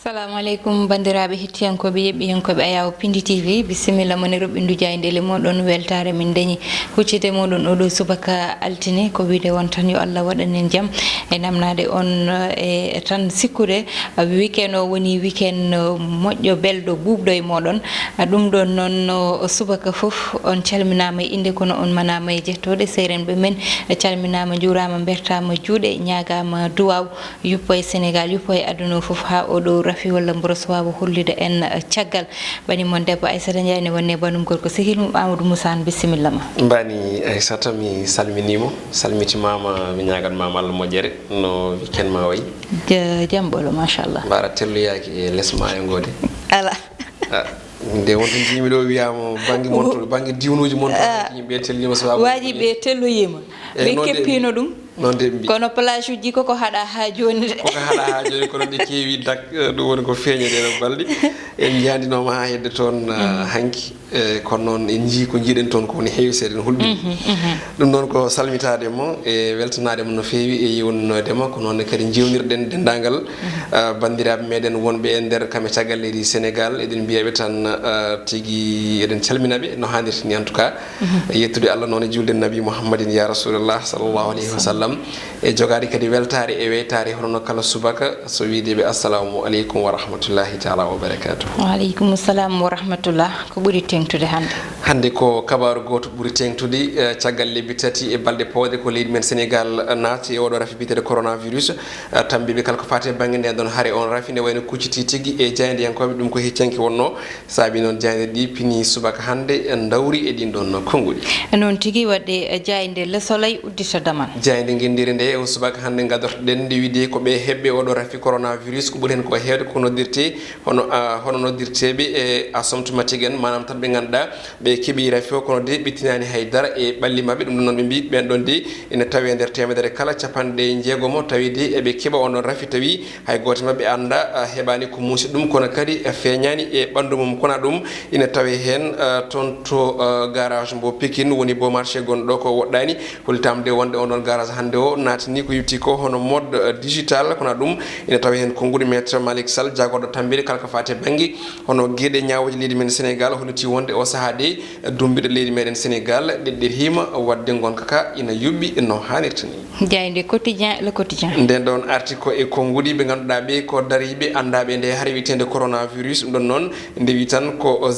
Assalamu alaikum bandiraɓe hettiyankoɓe yeɓɓiyankoɓe Ayaw Pindi TV bisimilla moni roɓɓindu jayndele moɗon weltare min dañi huccide moɗon oɗo subaka altine ko wiide won tan yo Allah waɗanen jaam e namnade on e tan sikkude weekend o woni weekend moƴƴo belɗo ɓuɓɗo e moɗon ɗum ɗon noon subaka foof on calminama e inde kono on manama e jettoɗe seyrenɓe men calminama jurama bertama juuɗe ñagama duwaw yuppo e Sénégal yuppo e aduna foof ha oɗo rafi walla mboros wawa hollide en caggal bani mon debbo Aissata Ndiaye ne wonne banum gorko sehil mum Amadou Moussa bisimilla ma mbani Aissata mi salminimo salmitimama mi ñaganmama Allah moƴƴere no weekend ma wayi jamɓolo machallah mbara telluyaki e less ma e ngode ala nde wonto jimi ɗo wiyama banggue monto banggue diwnuji monto yimɓe tellima so waji ɓe telloyima ɓe keppino ɗum non de mbi kono plage uji koko haɗa ha joni de koko haɗa ha joni kono ɗe keewi dak ɗum woni ko feeñede no balɗi en jandinoma ha hedde toon hanki kono noon en jii ko jiiɗen toon kowoni heewi seeɗen hulɓini ɗum noon ko salmitademo e weltanademo no feewi e yewninodema ko noon kadi jewnirɗen dendagal bandiraɓe meɗen wonɓe e nder kamɓe caggal leydi Sénégal eɗen mbiyaɓe tan tigui eɗen calminaɓe no hannirta ni en tout cas yettude Allah noon e julde nabi Mouhammadin ya rasulullah sallllahu alayhi wa sallam e jogade kadi weltare e weytare hono kala subaka so wiideɓe assalamu aleykum wa rahmatullahi taala wa barakatuh. Waaleykum salam wa rahmatullah. Ko ɓuri tengtude hande ko kabaru goto ɓuri tengtude caggal lebbi tati e balɗe pawɗe ko leydi men Sénégal naati e oɗo rafi bitede coronavirus tambiɓe kala ko fate banggue nde ɗon haare on rafi nde wayno kucciti tigui e jaydiyankoɓe ɗum ko heccanki wonno saabi noon jayde ɗi pini subaka hande dawri e ɗin ɗon konguɗi noon tigui wadde jayde Le Soleil uddita daman jayde guendiri nde o subaka hande gadortoɗen nde wiide ko ɓe hebɓe oɗo rafi coronavirus ko ɓuuri hen ko hewde ko noddirte hono noddirteɓe e asymptomatique en manam tan ɓe ganduɗa ɓe keeɓi rafi o kono de ɓettinani haydara e ɓalli mabɓe ɗum ɗon noon ɓe mbi ɓen ɗon de ene tawi nder temedere kala capanɗe jeegomo tawi de eɓe keeɓa onon rafi tawi hay goto mabɓe anda heɓani ko muusi ɗum kono kadi feeñani e ɓandu mum kono ɗum ina tawi hen toon to garage mbo Pikine woni beau marché gonɗo ko woɗɗani hollitamde wonde onon garage hande o natini ko yutti ko hono mode digital kono ɗum ina tawi hen konngudi maître Malick Sall jagoɗo tambire kala ko fate banggue hono gueɗe ñawoji leydi men Sénégal holliti wonde o saaha de dumbiɗo leydi meɗen Sénégal ɗeɗɗirhima wadde gonka ka ina yuɓɓi no hannirta ni jayde quotidien le quotidien nden ɗon arti ko e konngudi ɓe ganduɗa ɓe ko dariɓe andaɓe nde haara witende coronavirus ɗum ɗon noon ndewi tan ko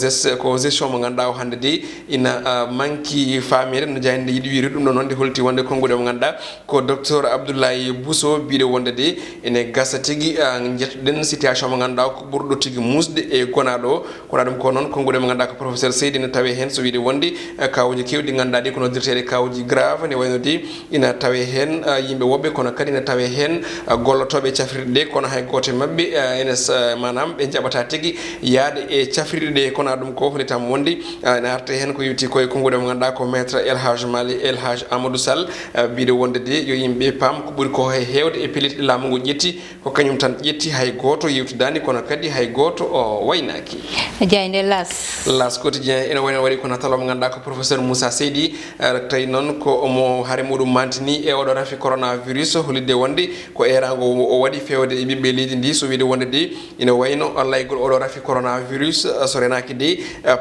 gestion mo ganduɗa o hande de ina manki famire no jayde yiiɗi wiide ɗum ɗon noon nde holti wonde konngudi mo ganduɗa ko docteur Abdoulaye Bousso biɗo wonde de ene gasa tigui jettoɗen situation mo ganduɗa ko ɓurɗo tigui musde e gonaɗo o kono ɗum ko noon konngudi mo ganduɗa ko professeur Seydi ne tawe hen so wiide wonde kawuji kewɗi ganduɗa ɗi ko noddirteɗe kawuji grave ne wayno de ina tawe hen yimɓe woɓɓe kono kadi ina tawe hen gollotoɓe cafrirɗe ɗe kono hay goto mabɓe ene manam ɓe jaɓata tigui yaade e cafrirɗe ɗe kono ɗum ko hollitam wonde ene arte hen ko yetti koye konngudi mo ganduɗa ko maître El Hadj Amadou Sall biɗo wonde de yo yimɓe paam ko ɓuuri ko hewde e pelliɗe laamu ngu ƴetti ko kañum tan ƴetti hay goto yewtidani kono kadi hay goto o waynaki jayde las quotidien ene wayno waɗi ko natalo mo ganduɗa ko professeur Moussa Seydi tawi noon ko mo haare muɗum mantini e oɗo rafi coronavirus hollide wonde ko erago o waɗi fewde e ɓiɓɓe leydi ndi so wiide wonde de ina wayno laygol oɗo rafi coronavirus so renaki de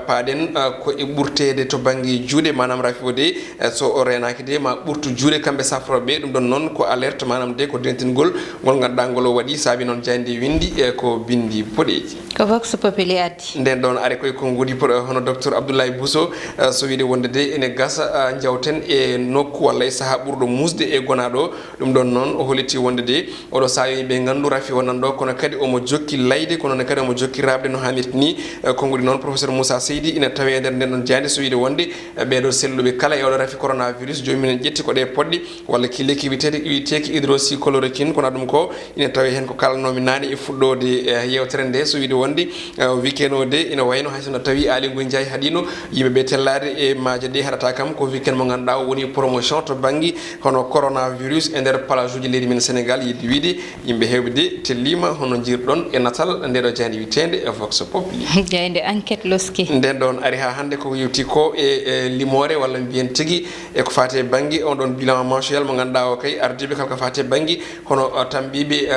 paaɗen ko e ɓurtede to banggue juuɗe manam rafi o de so renaki de ma ɓurtu juuɗe kamɓe safroɓe ɗum ɗon noon ko alerte manam de ko dentingol ngol ganduɗa ngol o waɗi saabi noon jayde windi e ko bindi boɗeji ko vox populi addi nden ɗon ari koye konngudi hono docteur Abdoulaye Bousso so wiide wonde de ene gasa jawten e nokku walla e saaha ɓurɗo musde e gonaɗo ɗum ɗon noon o holliti wonde de oɗo saaha yimɓe gandu rafi o nanɗo kono kadi omo jokki layde kono ne kadi omo jokki rabde no hannirta ni konngudi noon professeur Moussa Seydi ina tawe nder nden ɗon jayde so wiide wonde ɓeɗo selluɓe kala e oɗo rafi coronavirus jominen ƴetti ko ɗe poɗɗi walla killeki witeki, hydroxychloroquine kono ɗum ko ina tawi hen ko kalanomi nane e fuɗɗode yewtere nde so wiide wonde wonde weekend o de ina wayno hayso no tawi Ali Ngoye Ndiaye haɗino yimɓeɓe tellade e maaje ɗe haɗata kam ko weekend mo ganduɗa woni promotion to banggue hono coronavirus e nder plage uji leydi men Sénégal yidde wiide yimɓe hewɓe tellima hono jirɗon e natal ndeɗo jande witede e vox populi jayde enquête loski nden ɗon ari ha hande ko yewti ko e limore walla mbiyen tigui e ko fate banggue on ɗon bilan mensuel mo ganduɗa o kay ardiɓe kala ko fate banggue hono tambiɓe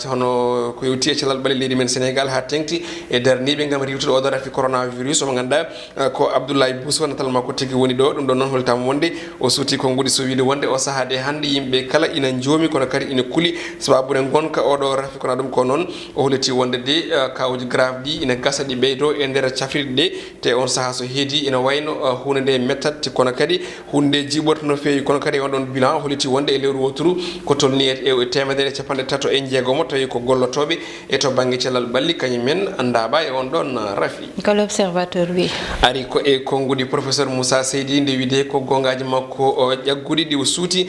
hono ko yewti e cellal ɓaali leydi men Sénégal ha tengti e darniɓe gam riwtude oɗo rafi coronavirus omo ganduɗa ko Abdoulaye Bousso natal makko tigui woni ɗo ɗum ɗon noon holtama wonde o suuti konngudi so wiide wonde o sahade hande yimɓe kala ina joomi kono kadi ina kuuli sababude gonka oɗo rafi kono ɗum ko noon o holliti wonde de kawuji grave ɗi ina gasa ɗi ɓeydo e nder cafrirɗe ɗe te on saaha so heedi ina wayno hunde nde mettat kono kadi hunde nde jiɓorto no fewi kono kadi on ɗon bilan o holliti wonde e lewru woturu ko tolni e temedere capanɗe tato e jeegomo tawi ko gollotoɓe e to banggue cellal ɓalli kañumen ndaɓa e on ɗon rafi ko l'observateur wi ari ko e konngudi professeur Moussa Seydi nde wiide ko gongaji makko ƴagguɗi ɗi o suuti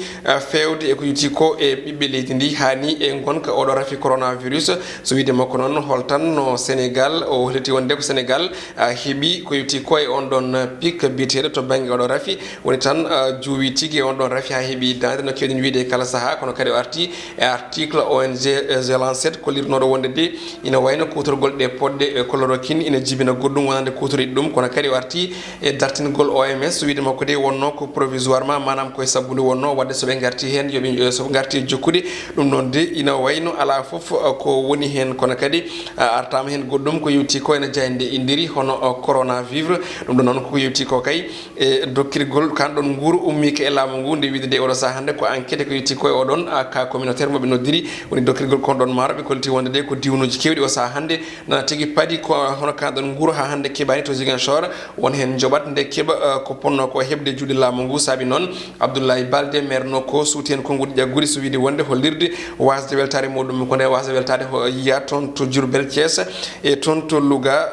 fewde e ko yuti ko e ɓiɓɓe leydi ndi hani e gonka oɗo rafi coronavirus so wiide makko noon holtan no Sénégal o holliti wonde ko Sénégal heeɓi ko yuti ko e on ɗon pic biyeteɗo to banggue oɗo rafi woni tan juuwi tigui e on ɗon rafi ha heeɓi dande no kewɗen wiide kala saaha kono kadi o arti e article ONG G7 kollirnoɗo wonde de ina wayno kutorgol ɗe podɗe chloroquine ina jibina goɗɗum wonande kutoriɗe ɗum kono kadi o arti e dartingol OMS so wiide makko de wonno ko provisoirement manam koye sabbude wonno wadde soɓe garti hen yoɓe soɓe garti jokkude ɗum noon de ina wayno ala foof ko woni hen kono kadi artama hen goɗɗum ko yewti ko ene jayde indiri hono coronavirus ɗum ɗo noon koko yewti ko kay e dokkirgol kanɗon nguuru ummi ko e laamu ngu nde wiide de oɗo saaha hande ko enquête ko yetti koye oɗon cas communautaire moɓe noddiri woni dokkirgol kon ɗon maaro ɓe kolliti wonde de ko diwnuji kewɗi o saaha hande nana tigui paadi ko hono kanɗon nguuru ha hande keeɓani to Ziguinchor won hen joɓat nde keeɓa ko ponno ko hebde juuɗe laamu ngu saabi noon Abdoulaye Baldé maire nokko suuti hen konngudi ƴagguɗi so wiide wonde hollirde wasde weltare muɗum ko nde wasde weltade yiya toon to Diourbel Thiès e toon to Louga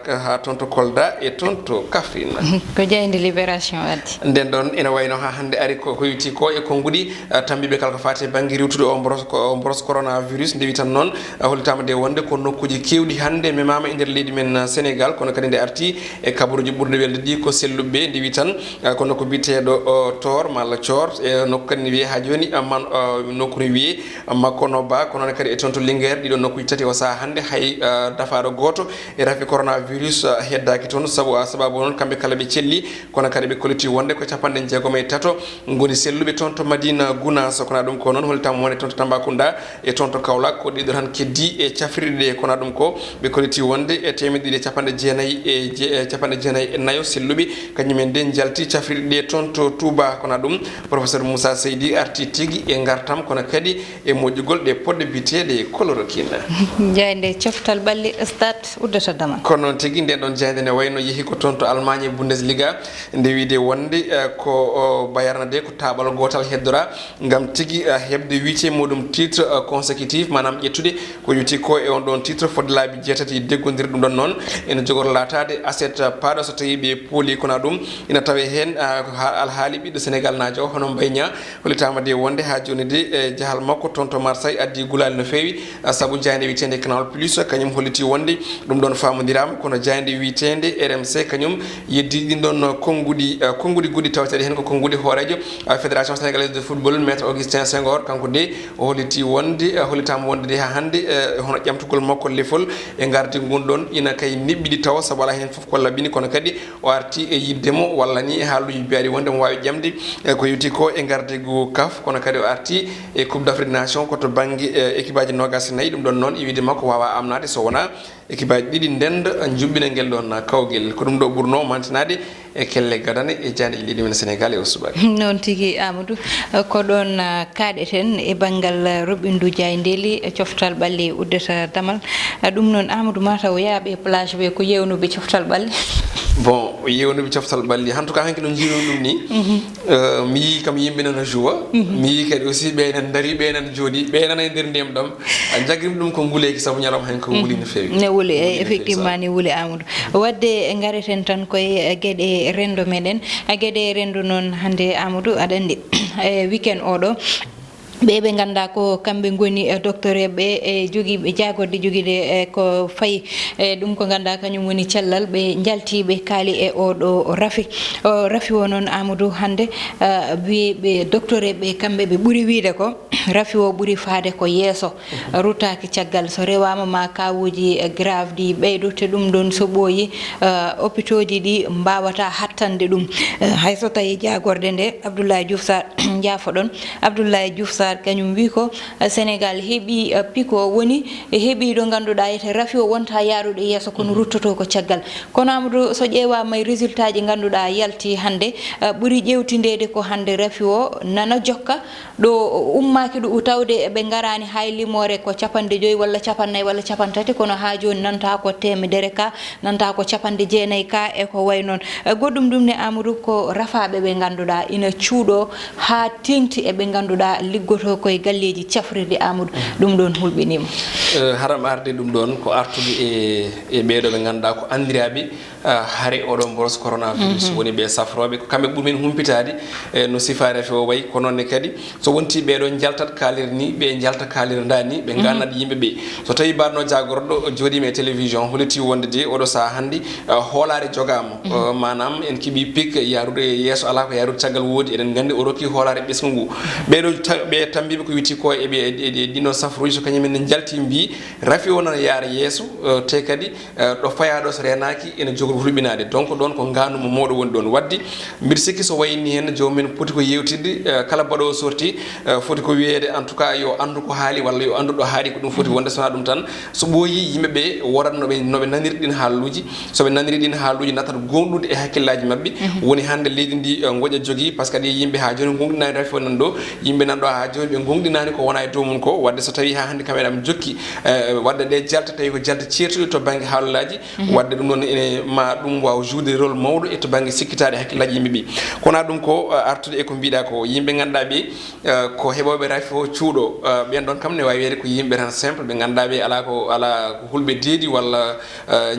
ha toon to Kolda e toon to Kaffrine ko jeyde libération addi nden ɗon ina wayno ha hande ari ko yewti ko e konngudi tambiɓe kala ko fate banggue rewtude o mboros coronavirus ndewi tan noon hollitama de wonde ko nokkuji kewɗi hande memama e nder leydi men Sénégal kono kadi nde arti e kabaruji ɓurde welde ɗi ko selluɓe ndewi tan ko nokku biteɗo Tor malla Thior e nokku kadi ne wiye ha joni nokku ne wiye Makono Ba kono noon kadi e toon to Linguére ɗiɗon nokkuji tati o saaha hande hay dafaɗo goto e rafi coronavirus heddaki toon sababu noon kamɓe kala ɓe celli kono kadi ɓe kolliti wonde ko capanɗe jeegom e tato goni selluɓe toon to Madina Gounass kono ɗum ko noon hollitama wonde toon to Tambacounda e toon to Kaolack ko ɗiɗo tan keddi e cafrirɗe ɗe kono ɗum ko ɓe kolliti wonde e temedde ɗiɗi capanɗe jeenayyi e capanɗe jeenayyi e naayo selluɓe kañumen de jalti cafrirɗe ɗe toon to Touba kono ɗum professeur Moussa Seydi arti tigui e gartam kono kadi e moƴƴugol ɗe podɗe biteɗe chloroquine jeyde coftal ɓalli stade uddata dama kono noon tigui nden ɗon jeyde ne wayno yeehi ko toon to Allemagne Bundesliga nde wiide wonde ko Bayern de ko taɓal gotal heddora gam tigui hebde 8e muɗum titre consécutif manam ƴettude ko yuti ko e on ɗon titre fodde laabi jeetati deggodiri ɗum ɗon noon ene jogoro latade aset paɗo so tawi ɓe pooli kono ɗum ina tawe hen alhaali ɓiɗɗo Sénégal najo hono Mbayña hollitama de wonde ha joni de e jahal makko toon to Marseille addi gulali no fewi saabu jayde witende Canal Plus kañum holliti wonde ɗum ɗon famodirama kono jayde witende RMC kañum yeddi ɗin ɗon konngudi goɗɗi tawteɗe hen ko konngudi hoorejo fédération sénégalaise de football maître Augustin Senghor kanko de o holliti wonde hollitama wonde de ha hande hono ƴamtugol makko lefol e gardi ngun ɗon ina kay niɓɓiɗi taw saabu ala hen foof ko labini kono kadi o arti e yiddemo walla ni e haaluji mbiyaɗi wonde mo wawi ƴamde ko yewti ko e gardigu CAF kono kadi o arti e coupe d'Afrique nation koto banggue équipe aji nogas nayyi ɗum ɗon noon iwide makko wawa amnade so wona équipe aji ɗiɗi ndenda jubbina guel ɗon kawguel ko ɗum ɗo ɓurno mantinade e kelle gadane e jande e leydi men Sénégal e o subaki noon tigui Amadou ko ɗon kaaɗeten e banggal Robindu Diaydeli coftal ɓalli uddata damal ɗum noon Amadou mataw yaaɓe plage ɓe ko yewnuɓe coftal ɓalli bon yewnuɓe coftal ɓalli en tout cas hanke no jiiron ɗum ni mi yii kam yimɓe nana joua mi yii kadi aussi ɓe nan daari ɓe nan jooɗi ɓe nana e nder ndiyam ɗam jagguimi ɗum ko nguuleki saabu ñalawma hen ko wuuli no fewi ne wuuli effectivement ni wuuli Amadou wadde gareten tan koye gueɗe rendo meɗen gueɗe rendo noon hande Amadou aɗa andi weekend oɗo ɓe ganda ko kamɓe goni docteur ɓe e joguiɓe jagorde joguide ko fayi ɗum ko ganda kañum woni cellal ɓe jaltiɓe kaali e oɗo rafi rafi o noon Amadou hande wiɓe docteur ɓe kamɓe ɓe ɓuuri wiide ko rafi o ɓuuri faade ko yeeso ruttaki caggal so rewama ma kawuji grave ɗi ɓeydo te ɗum ɗon so ɓooyi hôpitaux ji ɗi mbawata hattande ɗum hayso tawi jagorde nde Abdoulaye Diouf Sarr jaafoɗon Abdoulaye Diouf Sarr kañum wi ko Sénégal heeɓi piko woni heeɓi ɗo ganduɗa ete rafi o wonta yaruɗo yeeso kono ruttoto ko caggal kono Amadou so ƴeewama e résultat ji ganduɗa yalti hande ɓuuri ƴewtidede ko hande rafi o nana jokka ɗo ummaki ɗo tawde ɓe garani hay limore ko 50 walla 50 walla 50 kono ha joni nanta ko temedere ka nanta ko 90 ka e ko way noon goɗɗum ɗum ne Amadou ko rafaɓe ɓe ganduɗa ina cuuɗo ha tengti e ɓe ganduɗa liggoto koye galleji cafrirde Amadou ɗum ɗon hulɓinima haram arde ɗum ɗon ko artude e ɓeɗo ɓe ganduɗa ko andiraɓe haare oɗon boros coronavirus woni ɓe safroɓe ko kamɓe ɓuurimen humpitade no sifa refe o wayi ko nonne kadi so wonti ɓeɗo jaltat kalir ni ɓe jalta kalir dani ɓe gandat yimɓeɓe so tawi mbarno jagorɗo joɗima e télévision holiti wonde de oɗo saaha hande hoolare jogama manam en keeɓi pik yarude yeeso ala ko yarude caggal woodi eɗen gandi o rokki hoolare ɓesgu ngu ɓeɗo ɓe tambiɓe ko witi ko eɓe ɗino safruji so kañumen ne jalti mbi rafi o nana yaara yeeso te kadi ɗo fayaɗo so renaki ene jogori hulɓinade donc ɗon ko gandumo moɗo woni ɗon waddi mbiɗa sikki so wayni hen jomumen poti ko yewtidde kala mbaɗowo sorti foti ko wiyede en tout cas yo andu ko haali walla yo andu ɗo haali ko ɗum foti wonde sona ɗum tan so ɓooyi yimɓeɓe worat noɓe naniri ɗin haaluji soɓe naniri ɗin haaluji nattat gonɗude e hakkillaji mabɓe woni hande leydi ndi goƴa jogui par ce que adi yimɓe ha joni gonɗinani rafi o nan ɗo yimɓe nan ɗo ha joni ɓe gonɗinani ko wona e dow mum ko wadde so tawi ha hande kamen am jokki wadde ɗe jalta tawi ko jalta certuɗe to banggue haalullaji wadde ɗum ɗon ene ma ɗum wawa joude rôle mawɗo e to banggue sikkitade hakkillaji yimɓeɓe kono ɗum ko artude e ko mbiɗa ko yimɓe ganduɗa ɓe ko heɓoɓe rafi o cuuɗo ɓen ɗon kam ne wawi wiyede ko yimɓe tan simple ɓe ganduɗa ɓe ala ko hulɓe deedi walla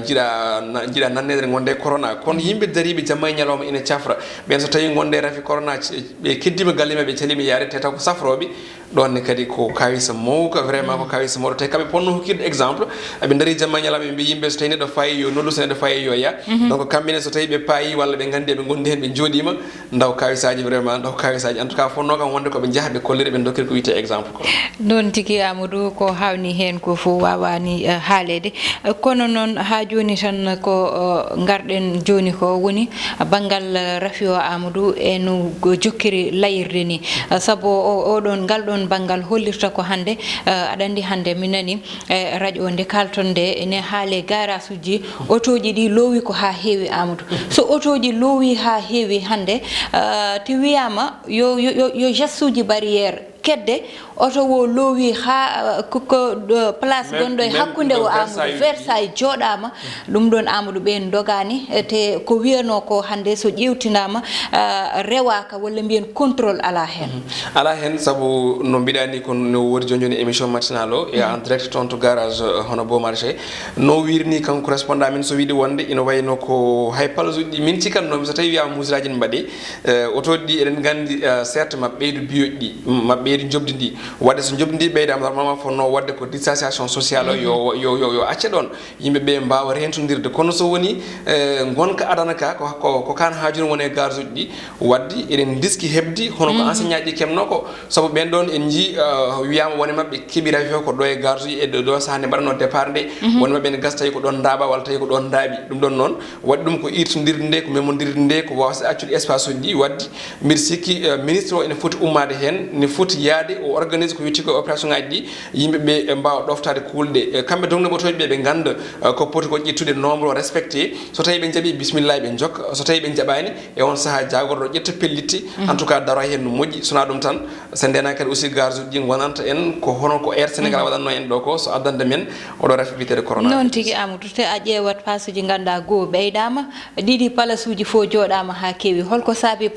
jiiɗa nannede gonde corona kono yimɓe dariɓe jamma e ñalawma ina cafra ɓen so tawi gonde rafi corona ɓe keddima galle maɓe calima yaade te taw ko safroɓe ɗonne kadi ko kawisa mawka vraiment ko kawisa mawɗo te kamɓe ponno hokkirde exemple eɓe daari jamma e ñalawma ɓe mbi yimɓe so tawi neɗɗo fayi yo noddu so neɗɗo fayi yo ya donc kamɓene so tawi ɓe paayi walla ɓe gandi ɓe gondi hen ɓe jooɗima daw kawisaji vraiment daw kawisaji en tout cas fonno kam wonde koɓe jaaha ɓe kollira ɓe dokkira ko wiyete exemple ko noon tigui Amadou ko hawni hen ko fo wawani haalede kono noon ha joni tan ko garɗen joni ko woni banggal rafi o Amadou eno jokkiri layirde ni saabu oɗon ngal ɗon banggal hollirta ko hande aɗa andi hande mi nani radio nde kalton nde ene haale garage uji autoji ɗi loowi ko ha heewi Amadou so autoji loowi ha heewi hande te wiyama yo geste uji barriére kedde auto wo loowi ha ko place gonɗo e hakkude o Amadou Versailles joɗama ɗum ɗon Amadou ɓen dogani te ko wiyano ko hande so ƴewtinama rewaka walla mbiyen contrôle ala hen saabu no mbiɗani ko no wodi joni émission matinal o e en direct toon to garage hono beau marché no wirni kanko correspondant min so wiide wonde ina wayno ko hay palasuji ɗi min cikatnomi so tawi wiyama musiraji ne mbaɗe autoji ɗi eɗen gandi certes maɓe ɓeydo biyoji ɗi maɓe ɓeydi jobdi ndi wadde so jobdi ndi ɓeydama normalement fonno wadde ko distanciation sociale o yo acce ɗon yimɓeɓe mbawa rentodirde kono so woni gonka adana ka ko kan hajuni woni e garage uji ɗi waddi eɗen diski hebdi hono ko enseignant ɗi kemno ko saabu ɓen ɗon en jii wiyama woni mabɓe keeɓi rafi o ko ɗo e garage uji e ɗo sahande mbaɗano départ nde woni mabɓe ne gasa tawi ko ɗon daaba walla tawi ko ɗon daaɓi ɗum ɗon noon waɗi ɗum ko irtodirde nde ko memodirde nde ko wawsa accude espace uji ɗi waddi mbiɗa sikki ministre o ene foti ummade hen ne foti yaade o organise ko witti ko opération ngaji ɗi yimɓeɓe mbawa ɗoftade kulde kamɓe dongle ɓotoji ɓe ɓe ganda ko poti ko ƴettude nombre o respecté so tawi ɓe jaaɓi bisimilla ɓe jokka so tawi ɓe jaaɓani e on saaha jagorɗo ƴetta pellitte en tout cas daro hen no moƴƴi sona ɗum tan so ndena kadi aussi garage uji ɗi gonanta en ko hono ko air sénégal waɗanno en ɗo ko so addande men oɗo rafi witede corona noon tigui Amadou te a ƴeewat place uji ganduɗa goho ɓeydama ɗiɗi place uji fo joɗama ha keewi holko saabi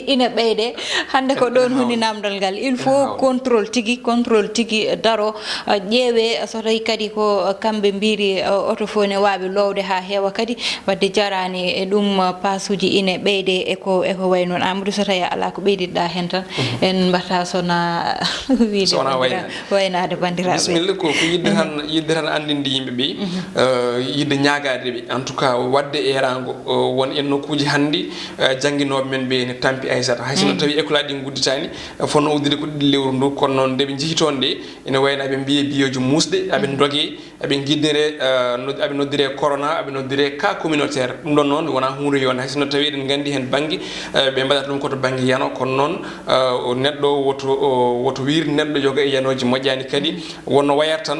ina ɓeyde hande ko ɗon woni namdal Sénégal il faut contrôle tigi daro ƴeewe so tawi kadi ko kamɓe mbiri oto fo ne wawi lowde ha heewa kadi wadde jarani e ɗum pasuji ine ɓeyde eko way noon. Amadou so tawi ala ko ɓeydiɗɗa hen tan en mbatta sona wiide waynade bandiraɓe. Bisimilla ko yidde tan andinde yimɓeɓe yidde ñagadeɓe en tout cas wadde erago won en nokkuji hande jangguinoɓe men ɓe ne tampi Aissata hay sono tawi école aji ɗi gudditani fonno uddude ko ɗiɗi lewru ndu kono noon ndeɓe jeehi toon nde ene wayno aɓe mbiye biyoji musɗe aɓe dogue aɓe guiddire aɓe noddire corona aɓe noddire cas communautaire ɗum ɗon noon wona hunde yonde hay sono tawi eɗen gandi hen banggue ɓe mbaɗata ɗum koto banggue yano kono noon neɗɗo woto wiirde neɗɗo yoga e yanoji moƴƴani kadi wonno wayata tan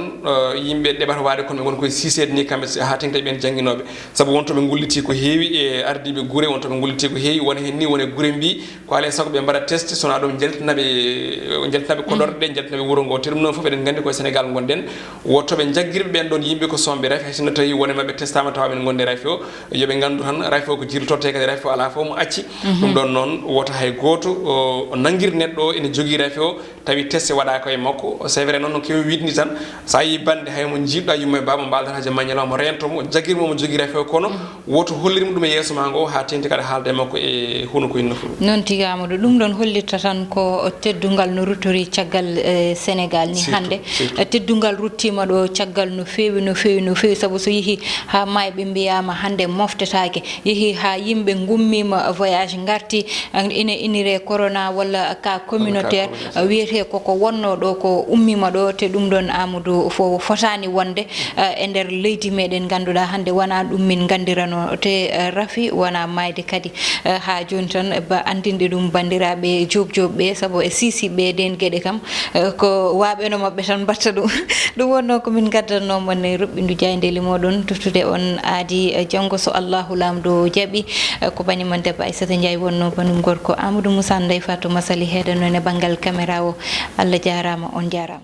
yimɓe ɗeɓata wade kono ɓe goni koye sisede ni kamɓe ha tengti ɓen jangguinoɓe saabu wontoɓe gulliti ko heewi e ardiɓe guure wontoɓe gulliti ko heewi wona hen ni wone guure mbi ko alay saago ɓe mbaɗa test sona ɗum jaltinaɓe koɗorɗe ɗe jaltinaɓe wuuro ngo te ɗum noon foof eɗen gandi koye Sénégal gonɗen wottoɓe jagguirɓe ɓen ɗon yimɓe ko somɓe rafi hay sinno tawi wone mabɓe testama tawa men gonde rafi o yooɓe gandu tan rafi o ko jirtotte kadi rafi o ala fof mo acci ɗum ɗon noon woto hay goto nanguir neɗɗo o ene jogui rafi o tawi test waɗa koye makko c'est vrai noon no kewi widni tan sa yi bande haymo jiɗɗa yumma e baba mbaldat haji mañala mo rentomo jagguirmo mo jogui rafi o kono woto hollirmo ɗum e yeeso ma ngo ha tenti kada haalde makko e huno ko yinno fuɗum noon tigi Amadou ɗum ɗon hollirta tan ko teddungal no ruttori caggal Sénégal ni hande teddungal ruttima ɗo caggal no fewi saabu so yeehi ha mayɓe mbiyama hande moftetake yeehi ha yimɓe gummima voyage garti ine inire corona walla cas communautaire wiyete koko wonno ɗo ko ummima ɗo te ɗum ɗon Amadou fo fotani wonde e nder leydi meɗen ganduɗa hande wona ɗum min gandirano te rafi wona mayde kadi ha joni tan ba andinde ɗum bandiraɓe jobjoɓɓe saabu e sisiɓe den gueɗe kam ko waɓeno mabɓe tan mbatta ɗum ɗum wonno komin gaddannomo ne Roɓɓindu Diaydeli moɗon tottude on aadi janggo so Allahu lamdo jaaɓi ko banimen debbo Aissata Ndiaye wonno banum gorko Amadou Moussa Ndeye Fatou Massaly heɗano e banggal caméra o Allah jarama on jarama.